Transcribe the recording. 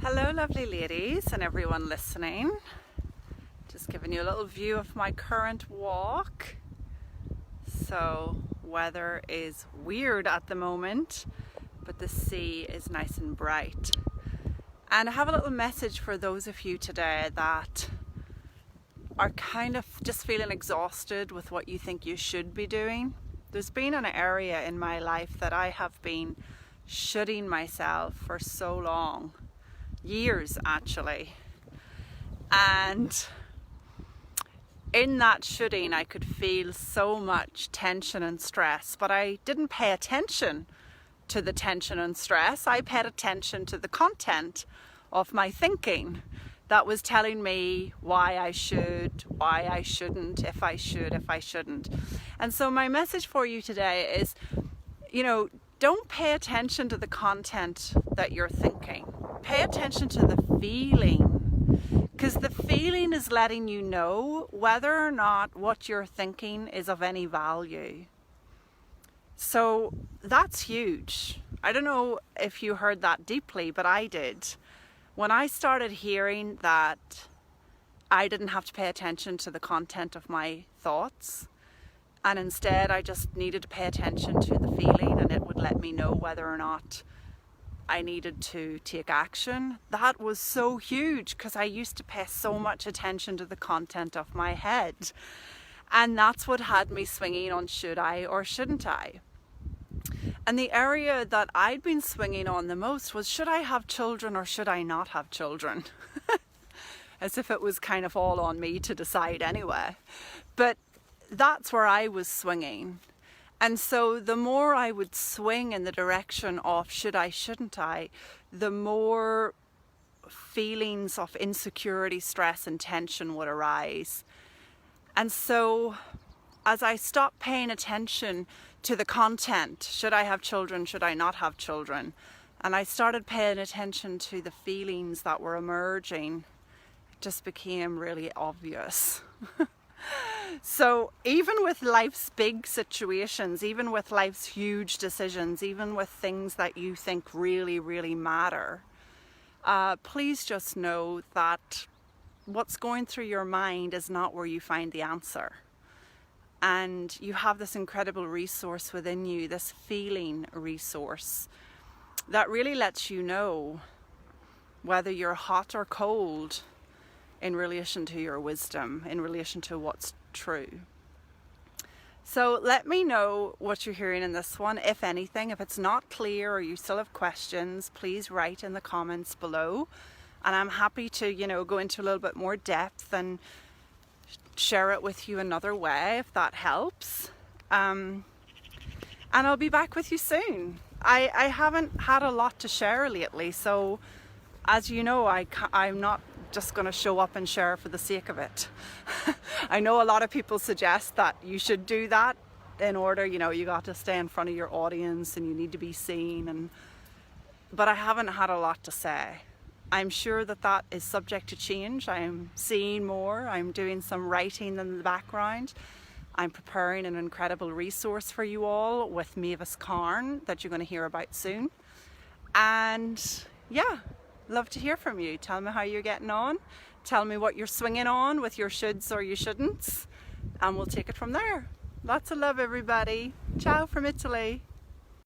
Hello lovely ladies and everyone listening. Just giving you a little view of my current walk. So weather is weird at the moment, but the sea is nice and bright. And I have a little message for those of you today that are kind of just feeling exhausted with what you think you should be doing. There's been an area in my life that I have been shutting myself for so long. Years actually, and in that shooting I could feel so much tension and stress, but I didn't pay attention to the tension and stress. I paid attention to the content of my thinking that was telling me why I should, why I shouldn't, if I should, if I shouldn't. And so my message for you today is, don't pay attention to the content that you're thinking. Pay attention to the feeling, because the feeling is letting you know whether or not what you're thinking is of any value. So that's huge. I don't know if you heard that deeply, but I did. When I started hearing that I didn't have to pay attention to the content of my thoughts, and instead I just needed to pay attention to the feeling, and it would let me know whether or not I needed to take action. That was so huge, because I used to pay so much attention to the content of my head. And that's what had me swinging on should I or shouldn't I. And the area that I'd been swinging on the most was, should I have children or should I not have children? As if it was kind of all on me to decide anyway. But that's where I was swinging. And so the more I would swing in the direction of should I, shouldn't I, the more feelings of insecurity, stress and tension would arise. And so as I stopped paying attention to the content, should I have children, should I not have children, and I started paying attention to the feelings that were emerging, it just became really obvious. So even with life's big situations, even with life's huge decisions, even with things that you think really, really matter, please just know that what's going through your mind is not where you find the answer. And you have this incredible resource within you, this feeling resource that really lets you know whether you're hot or cold in relation to your wisdom, in relation to what's true. So let me know what you're hearing in this one, if anything. If it's not clear or you still have questions, please write in the comments below, and I'm happy to go into a little bit more depth and share it with you another way if that helps. And I'll be back with you soon. I haven't had a lot to share lately, so as you know, I'm not just going to show up and share for the sake of it. I know a lot of people suggest that you should do that in order, you got to stay in front of your audience and you need to be seen, but I haven't had a lot to say. I'm sure that is subject to change. I'm seeing more. I'm doing some writing in the background. I'm preparing an incredible resource for you all with Mavis Karn that you're going to hear about soon. And yeah, love to hear from you. Tell me how you're getting on. Tell me what you're swinging on with your shoulds or your shouldn'ts, and we'll take it from there. Lots of love, everybody. Ciao from Italy.